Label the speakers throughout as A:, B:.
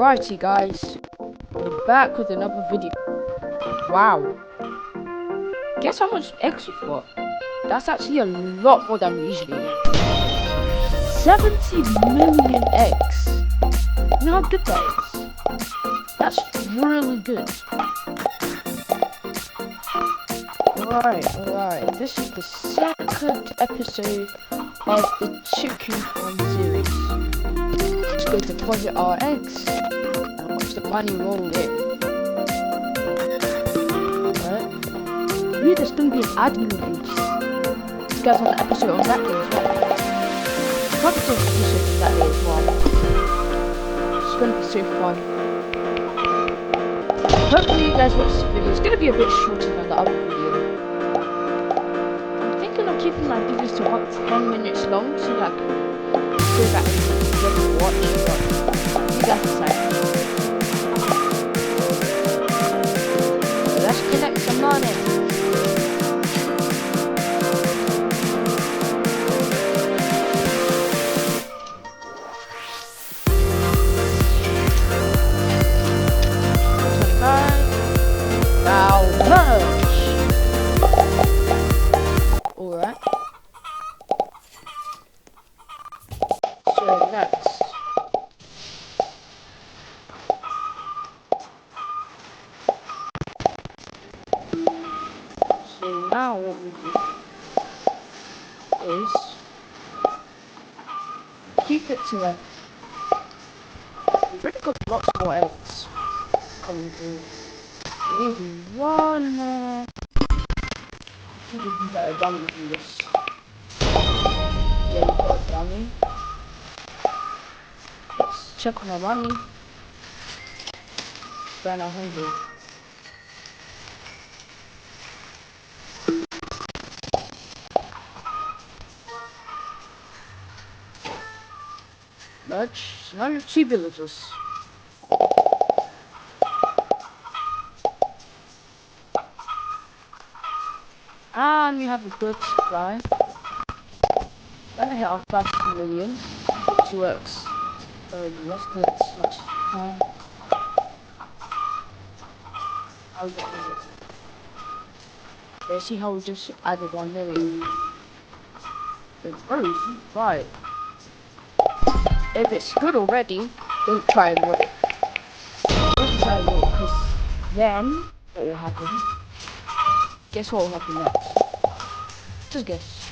A: Righty guys, we're back with another video. Wow, guess how much eggs we've got? That's actually a lot more than we usually get. 70 million eggs. You know how good that is? That's really good. Alright, this is the second episode of the Chicken Farm series. Let's go deposit our eggs and watch the money roll in. Alright. Maybe there's gonna be an admin release. This guy's on an episode on that day as well. Probably an episode on that day as well. It's gonna be so fun. Hopefully you guys watch this video. It's gonna be a bit shorter than the other video. I'm thinking of keeping my videos to about 10 minutes long so that everyone can watch, but you guys decide. So let's collect some money. Alright. So next. So now what we do is keep it to it. We've already got lots more eggs coming through. Maybe one more. I think we can get a dummy from this. Yeah, we've got a dummy. Let's check on our money. Burn 100. Much. 102 villagers. And we have a good supply. Gonna hit our first million, which works. Let's do it as much as we can. I'll get it. Let's see how we just added 1 million. It's very right. If it's good already, don't try and wait. Don't try and wait, because then what will happen? Guess what will happen next? Just guess.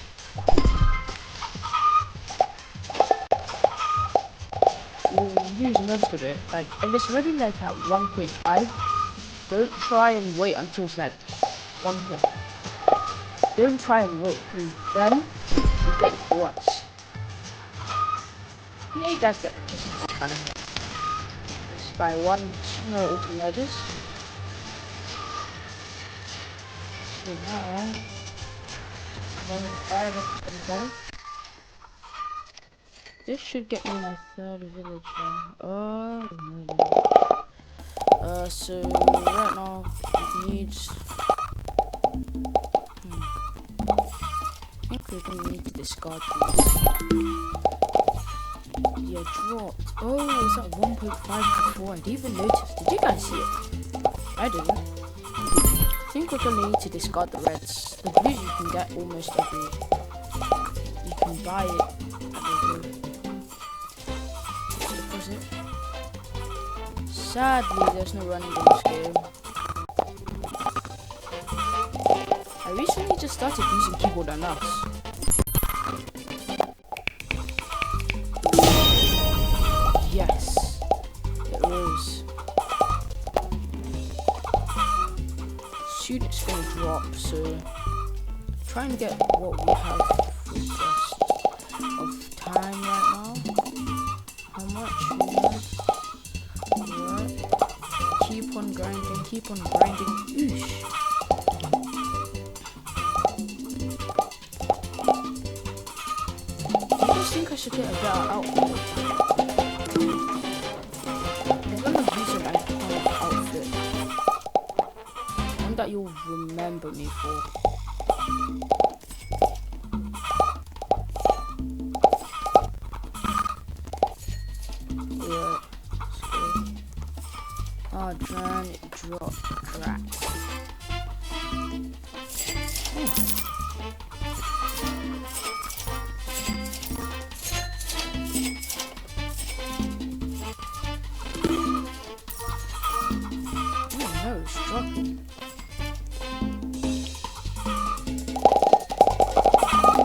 A: We'll use most of it. Like, if it's already like at 1.5, don't try and wait until it's like 1. Don't try and wait, because then you get it once. Yeah, you guys get it. Kind of. Let's buy 1 small ladders. So now, 1.5. This should get me my 3rd village now. Oh no. So right now it needs. I think we're gonna need to discard these. Yeah, drop. Oh, it's at 1.5 before. I didn't even notice. Did you guys see it? I didn't. I think we're gonna need to discard the reds. The blues you can get almost every. You can buy it at the deposit. Sadly, there's no running in this game. I recently just started using keyboard and mouse. Yes, it was. Shoot, it's gonna drop, so try and get what we have for the rest of time right now. How much? Alright. Keep on grinding, keep on grinding. Oosh. I just think I should get a better outfit. I'm gonna use an iconic outfit. One that you'll remember me for. Yeah, let's go. drop, drag. No, it's dropping.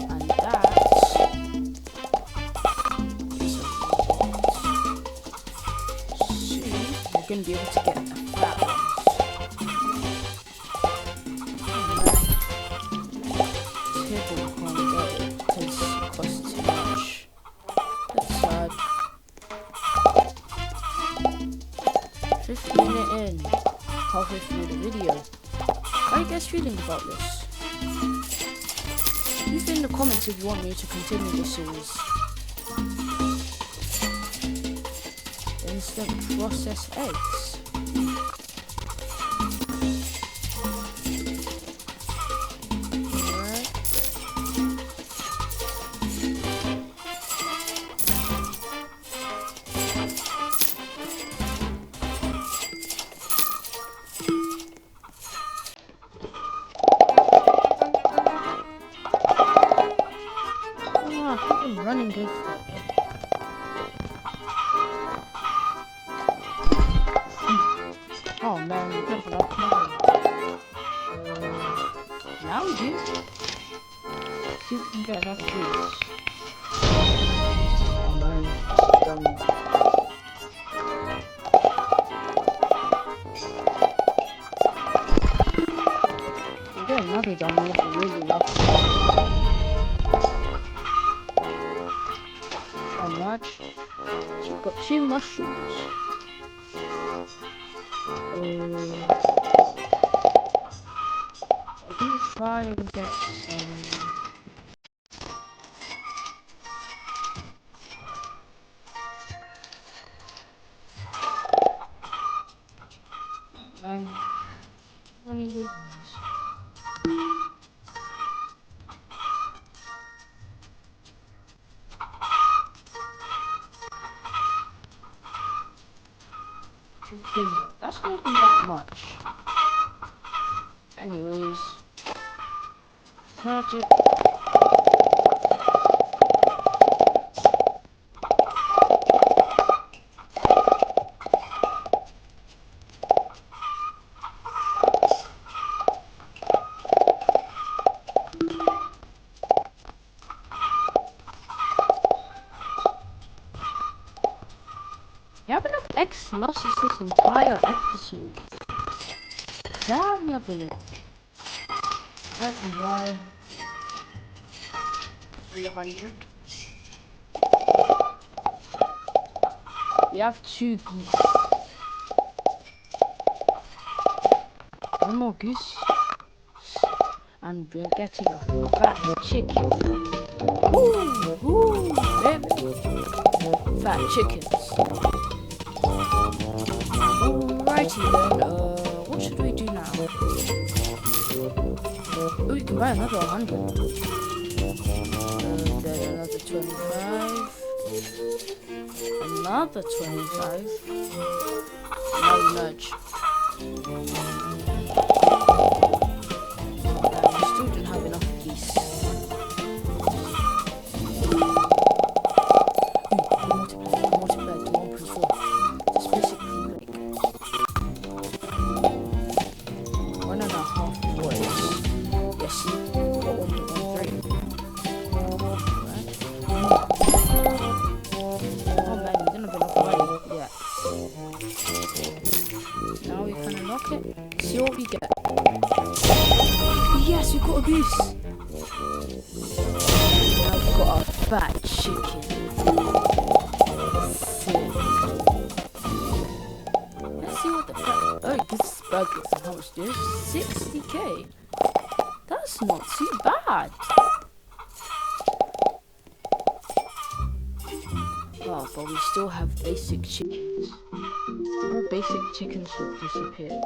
A: And that is a soon we're going to be able to get that one. Tibble can't get it because it costs too much. That's sad. 15 minutes in, halfway through the video. How are you guys feeling about this? Leave in the comments if you want me to continue this series. Instant processed eggs. Alright. I'm running good. Oh man, you got enough money. Now we do. See if we can get enough juice. Oh man, we get another dummy if we really love it. How much? We've got 2 mushrooms. I think try and get some. Any good ones? That's not even that much. Anyways, catch it. You have enough eggs to last us this entire episode. Damn, you have enough. That's why 300. We have 2 geese. 1 more goose. And we're getting a fat chicken. Woo! Baby. Fat chickens. Alrighty then, what should we do now? Oh, we can buy another 100. Then another 25. Another 25. Now we merge. We still don't have enough geese. Multiply to 1.4. That's basically like 1.5 boys. Yes, see? Got 1.13. Right? Oh man, we didn't have enough money yet. Now we can unlock it. See what we get. Yes, we got a goose. Now we've got a fat chicken. Let's see what the fat. Oh, this burgers. And how much this? 60k. That's not too bad. Oh, but we still have basic chickens. All basic chickens would disappear.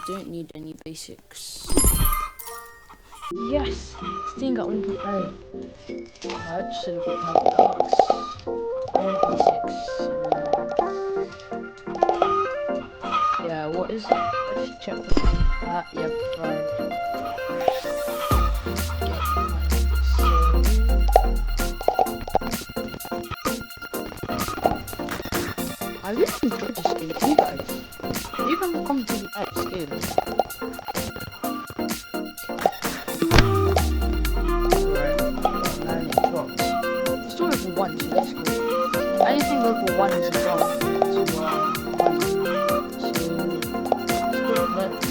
A: don't need any basics. Yes! Still got 1.9. I just should have got basics. Yeah, what is it? Let's check the yep, right. I really enjoyed this game too, guys. You can come to the next game. Right, 9 drops. It's still level 1, so let's go. Anything level 1 is a drop. So, let's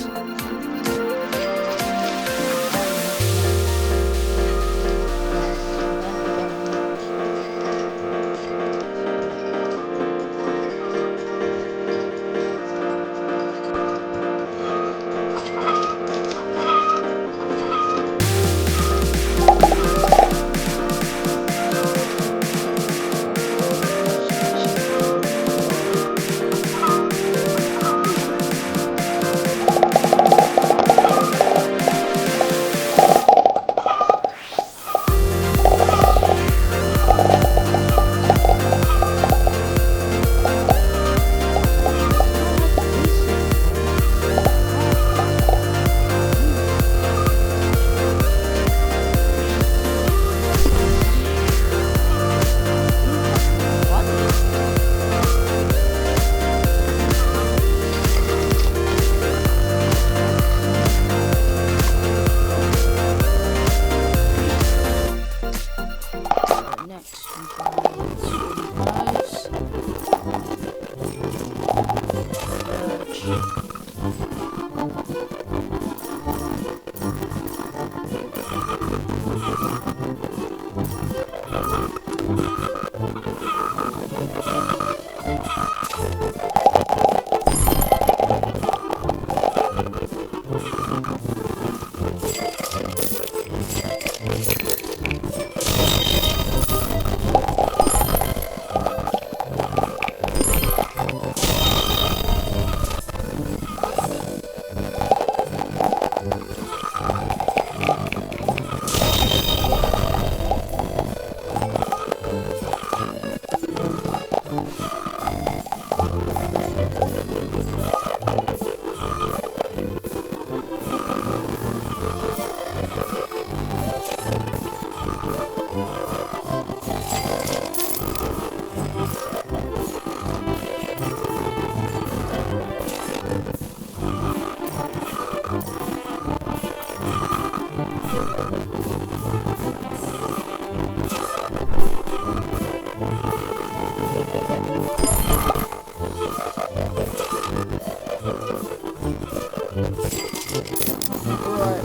A: Alright,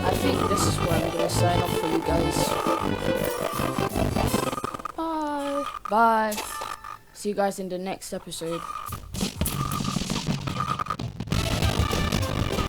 A: I think this is where I'm gonna sign off for you guys. Bye. Bye. See you guys in the next episode.